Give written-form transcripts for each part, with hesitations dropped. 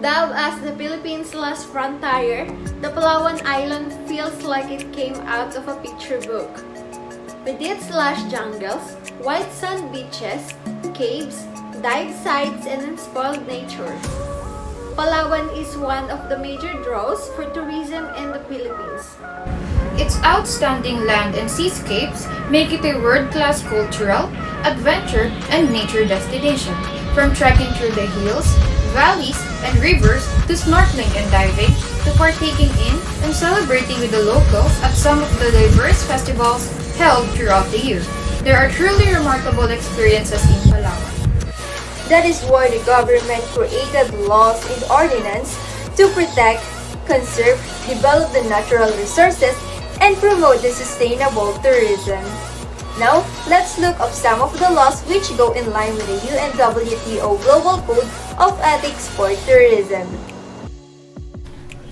Dubbed as the Philippines' last frontier, the Palawan island feels like it came out of a picture book. With its lush jungles, white sand beaches, caves, dive sites, and unspoiled nature, Palawan is one of the major draws for tourism in the Philippines. Its outstanding land and seascapes make it a world-class cultural, adventure, and nature destination. From trekking through the hills, valleys, and rivers to snorkeling and diving to partaking in and celebrating with the locals at some of the diverse festivals held throughout the year. There are truly remarkable experiences in Palawan. That is why the government created laws and ordinances to protect, conserve, develop the natural resources, and promote the sustainable tourism. Now, let's look at some of the laws which go in line with the UNWTO Global Code of Ethics for Tourism.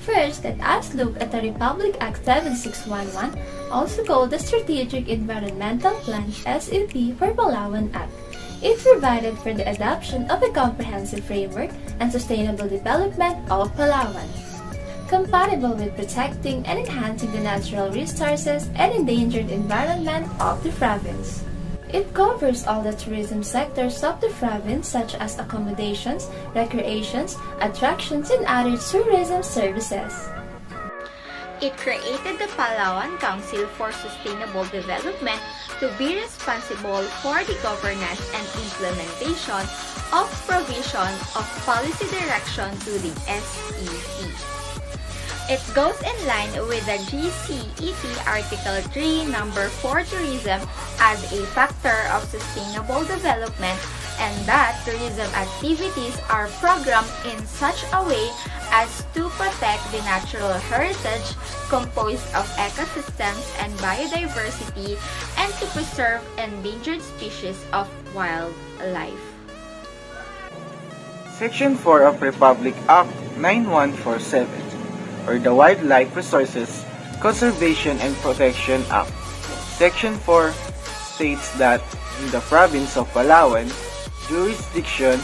First, let us look at the Republic Act 7611, also called the Strategic Environmental Plan (SEP) for Palawan Act. It provided for the adoption of a comprehensive framework and sustainable development of Palawan, compatible with protecting and enhancing the natural resources and endangered environment of the province. It covers all the tourism sectors of the province such as accommodations, recreations, attractions, and other tourism services. It created the Palawan Council for Sustainable Development to be responsible for the governance and implementation of provision of policy direction to the SEC. It goes in line with the GCET Article 3, Number 4 Tourism as a factor of sustainable development, and that tourism activities are programmed in such a way as to protect the natural heritage composed of ecosystems and biodiversity and to preserve endangered species of wildlife. Section 4 of Republic Act 9147 or the Wildlife Resources Conservation and Protection Act. Section 4 states that in the province of Palawan, jurisdiction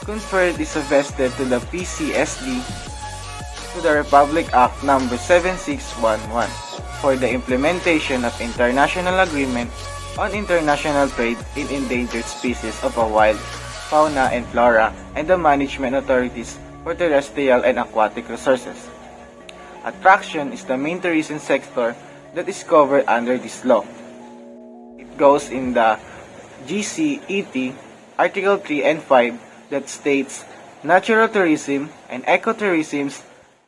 conferred is vested to the PCSD to the Republic Act No. 7611 for the implementation of international agreement on international trade in endangered species of a wild fauna and flora and the management authorities for terrestrial and aquatic resources. Attraction is the main tourism sector that is covered under this law. It goes in the GCET Article 3 and 5 that states natural tourism and ecotourism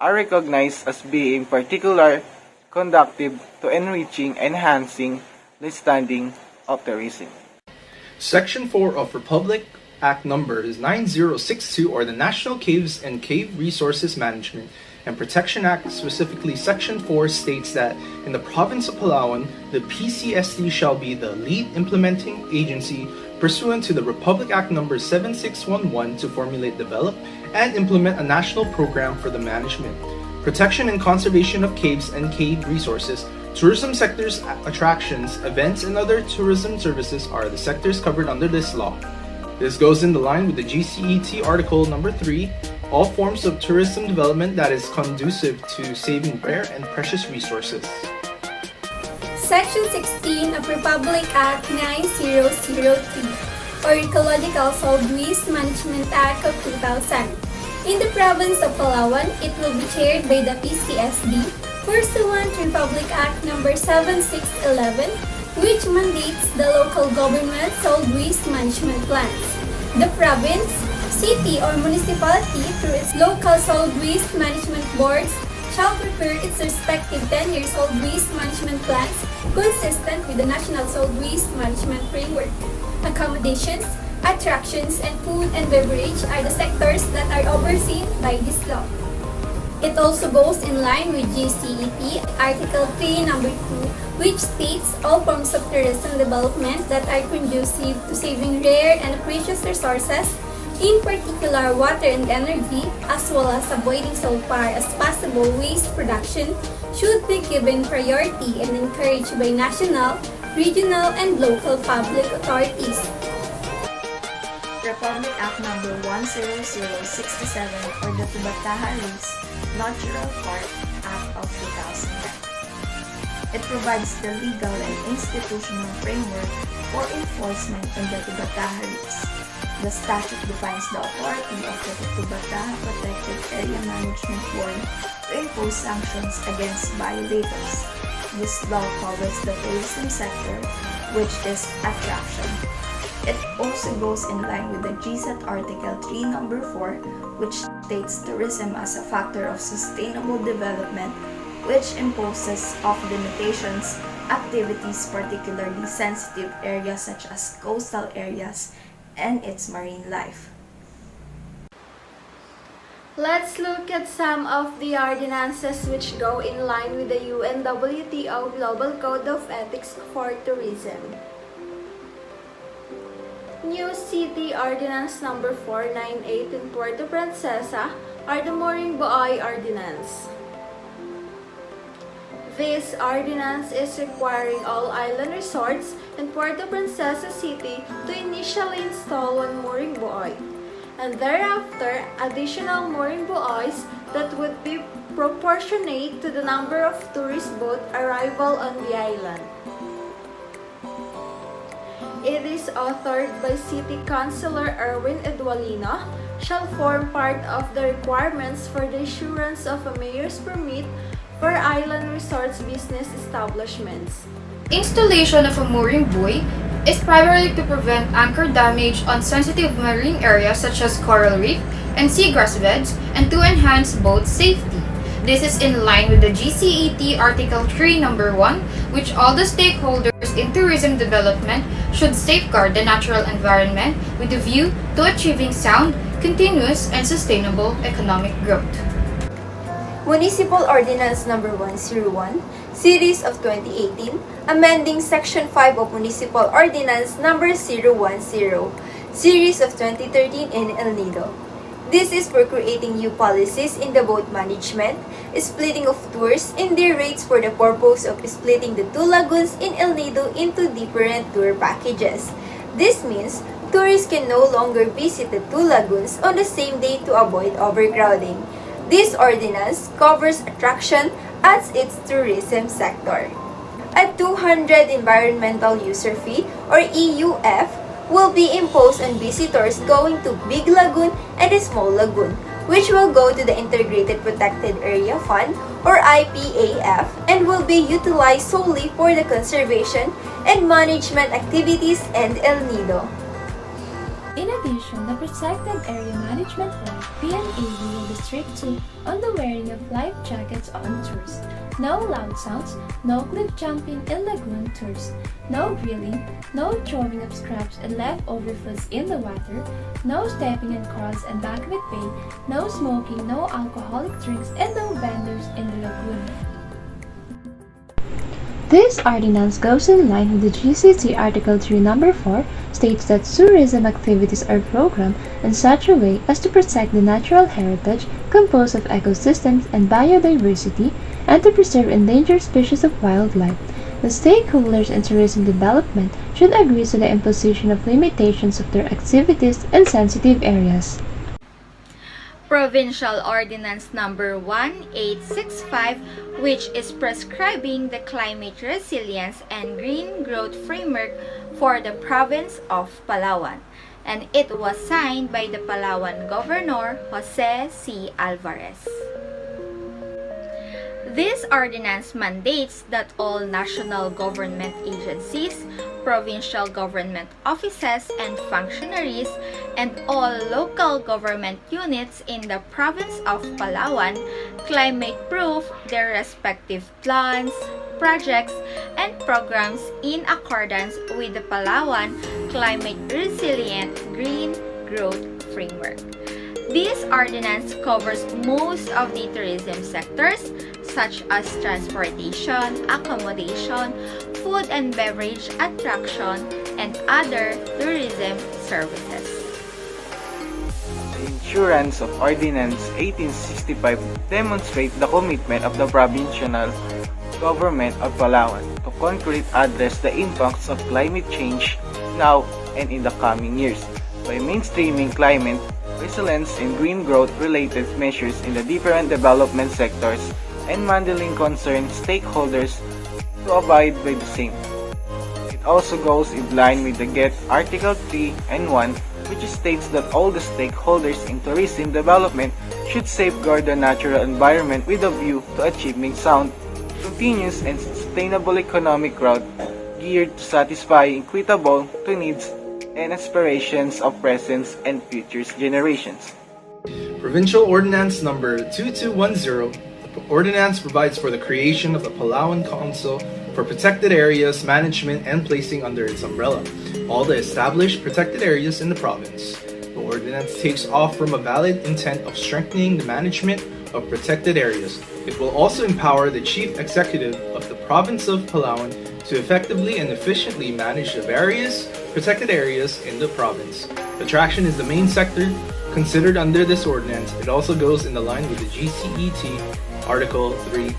are recognized as being particular conducive to enriching and enhancing the standing of tourism. Section 4 of Republic Act number is 9062 or the National Caves and Cave Resources Management and Protection Act, specifically Section 4 states that in the province of Palawan, the PCSD shall be the lead implementing agency pursuant to the Republic Act number 7611 to formulate, develop, and implement a national program for the management, protection and conservation of caves and cave resources. Tourism sectors, attractions, events, and other tourism services are the sectors covered under this law. This goes in the line with the GCET Article number 3, all forms of tourism development that is conducive to saving rare and precious resources. Section 16 of Republic Act 9003 or Ecological Solid Waste Management Act of 2000. In the province of Palawan, it will be chaired by the PCSD pursuant to Republic Act number 7611, which mandates the local government solid waste management plans. The province, city, or municipality through its local solid waste management boards shall prepare its respective 10-year solid waste management plans consistent with the National Solid Waste Management Framework. Accommodations, attractions, and food and beverage are the sectors that are overseen by this law. It also goes in line with GCET Article 3, Number 2, which states all forms of tourism development that are conducive to saving rare and precious resources, in particular water and energy, as well as avoiding so far as possible waste production, should be given priority and encouraged by national, regional, and local public authorities. Republic Act Number 10067 or the Tubataha Reefs Natural Park Act of 2009. It provides the legal and institutional framework for enforcement on the Tubataha Reefs. The statute defines the authority of the Tubataha Protected Area Management Board to impose sanctions against violators. This law covers the tourism sector, which is attraction. It also goes in line with the GSAT Article 3 Number 4, which states tourism as a factor of sustainable development, which imposes of limitations, activities, particularly sensitive areas such as coastal areas and its marine life. Let's look at some of the ordinances which go in line with the UNWTO Global Code of Ethics for Tourism. New City Ordinance Number 498 in Puerto Princesa or the Mooring Buoy Ordinance. This ordinance is requiring all island resorts in Puerto Princesa City to initially install one mooring buoy, and thereafter additional mooring buoys that would be proportionate to the number of tourist boat arrival on the island. It is authored by City Councilor Erwin Edualino, shall form part of the requirements for the issuance of a mayor's permit for island resorts business establishments. Installation of a mooring buoy is primarily to prevent anchor damage on sensitive marine areas such as coral reef and seagrass beds and to enhance boat safety. This is in line with the GCET Article 3 Number 1, which all the stakeholders in tourism development should safeguard the natural environment with a view to achieving sound, continuous, and sustainable economic growth. Municipal Ordinance Number 101, Series of 2018, amending Section 5 of Municipal Ordinance Number 010, Series of 2013 in El Nido. This is for creating new policies in the boat management, splitting of tours, and their rates for the purpose of splitting the two lagoons in El Nido into different tour packages. This means tourists can no longer visit the two lagoons on the same day to avoid overcrowding. This ordinance covers attraction as its tourism sector. A 200 environmental user fee or EUF will be imposed on visitors going to Big Lagoon and the Small Lagoon, which will go to the Integrated Protected Area Fund or IPAF and will be utilized solely for the conservation and management activities in El Nido. In addition, the Protected Area Management Board (PNAB) will be strict too on the wearing of life jackets on tours, no loud sounds, no cliff jumping in lagoon tours, no grilling, no throwing of scraps and leftover foods in the water, no stepping in corals and banquet bay, no smoking, no alcoholic drinks, and no vendors in the lagoon. This ordinance goes in line with the GCT Article 3 Number 4 states that tourism activities are programmed in such a way as to protect the natural heritage composed of ecosystems and biodiversity and to preserve endangered species of wildlife. The stakeholders in tourism development should agree to the imposition of limitations of their activities in sensitive areas. Provincial Ordinance Number 1865, which is prescribing the climate resilience and green growth framework for the province of Palawan, and it was signed by the Palawan Governor Jose C. Alvarez. This ordinance mandates that all national government agencies, provincial government offices and functionaries, and all local government units in the province of Palawan climate-proof their respective plans, projects, and programs in accordance with the Palawan Climate Resilient Green Growth Framework. This ordinance covers most of the tourism sectors such as transportation, accommodation, food and beverage attraction, and other tourism services. The issuance of Ordinance 1865 demonstrates the commitment of the provincial government of Palawan to concretely address the impacts of climate change now and in the coming years. by mainstreaming climate, resilience, and green growth-related measures in the different development sectors and handling concerned stakeholders to abide by the same. It also goes in line with the GET Article 3 and 1, which states that all the stakeholders in tourism development should safeguard the natural environment with a view to achieving sound, continuous, and sustainable economic growth geared to satisfy equitable to needs and aspirations of present and future generations. Provincial Ordinance Number 2210. The ordinance provides for the creation of the Palawan Council for Protected Areas Management and placing under its umbrella all the established protected areas in the province. The ordinance takes off from a valid intent of strengthening the management of protected areas. It will also empower the Chief Executive of the Province of Palawan to effectively and efficiently manage the various protected areas in the province. Attraction is the main sector considered under this ordinance. It also goes in the line with the GCET Article 3,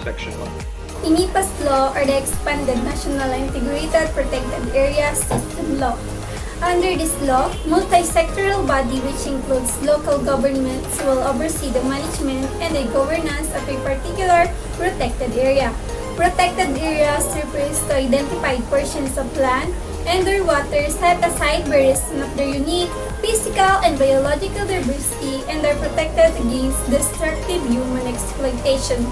Section 1. INIPAS Law, or the Expanded National Integrated Protected Areas System Law. Under this law, multi-sectoral body which includes local governments will oversee the management and the governance of a particular protected area. Protected areas refers to identified portions of land and or water set aside by reason of their unique physical and biological diversity and are protected against destructive human exploitation.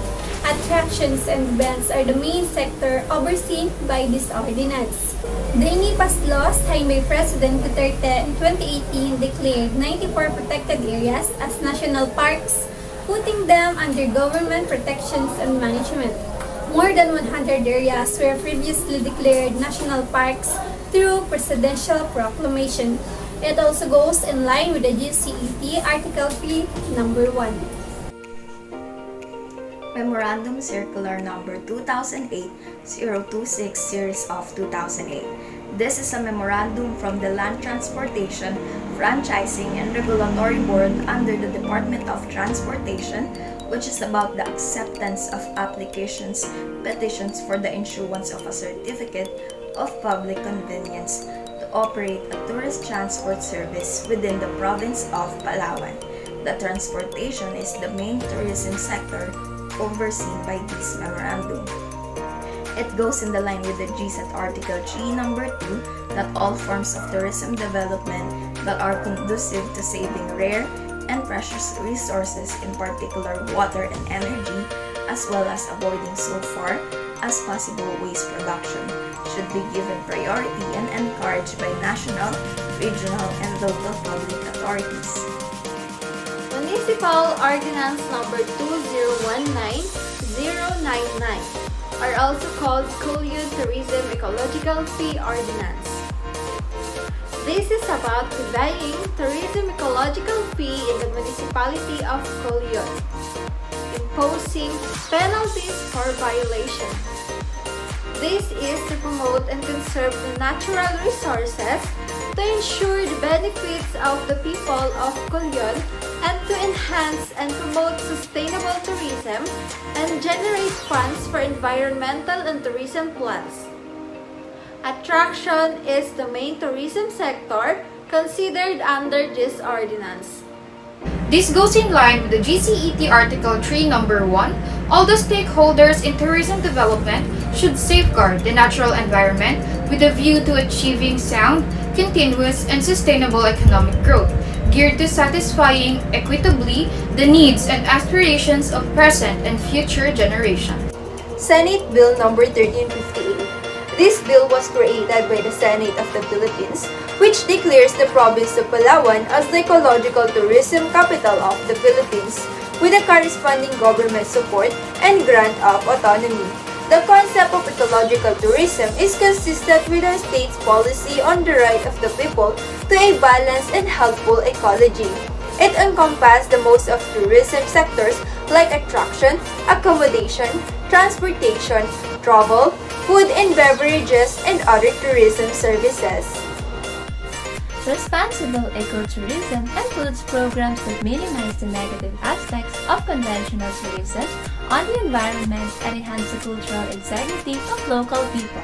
Attractions and events are the main sector overseen by this ordinance. The INIPAS law signed by President Duterte in 2018 declared 94 protected areas as national parks, putting them under government protections and management. More than 100 areas were previously declared national parks through presidential proclamation. It also goes in line with the GCET Article 3, Number 1. Memorandum Circular Number 2008-026 Series of 2008. This is a memorandum from the Land Transportation, Franchising and Regulatory Board under the Department of Transportation, which is about the acceptance of applications, petitions for the issuance of a certificate of public convenience to operate a tourist transport service within the province of Palawan. The transportation is the main tourism sector overseen by this memorandum. It goes in the line with the GSET Article 3, Number 2, that all forms of tourism development that are conducive to saving rare and precious resources, in particular water and energy, as well as avoiding so far as possible waste production, should be given priority and encouraged by national, regional, and local public authorities. Municipal Ordinance Number 2019-099, are also called Culion Tourism Ecological Fee Ordinance. This is about levying tourism ecological fee in the municipality of Culion, imposing penalties for violation. This is to promote and conserve the natural resources, to ensure the benefits of the people of Culion, and to enhance and promote sustainable tourism and generate funds for environmental and tourism plans. Attraction is the main tourism sector considered under this ordinance. This goes in line with the GCET Article 3, Number 1. All the stakeholders in tourism development should safeguard the natural environment with a view to achieving sound, continuous, and sustainable economic growth, geared to satisfying equitably the needs and aspirations of present and future generations. Senate Bill Number 1358. This bill was created by the Senate of the Philippines, which declares the province of Palawan as the ecological tourism capital of the Philippines, with a corresponding government support and grant of autonomy. The concept of ecological tourism is consistent with our state's policy on the right of the people to a balanced and healthful ecology. It encompasses the most of tourism sectors like attraction, accommodation, transportation, travel, food and beverages, and other tourism services. Responsible ecotourism includes programs that minimize the negative aspects of conventional tourism on the environment and enhance the cultural integrity of local people.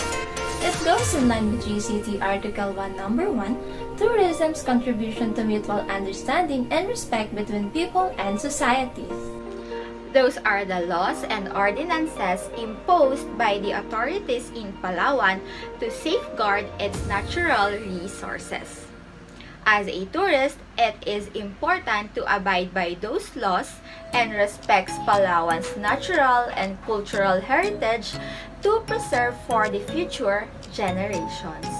It goes in line with GCT Article 1, Number 1, tourism's contribution to mutual understanding and respect between people and societies. Those are the laws and ordinances imposed by the authorities in Palawan to safeguard its natural resources. As a tourist, it is important to abide by those laws and respect Palawan's natural and cultural heritage to preserve for the future generations.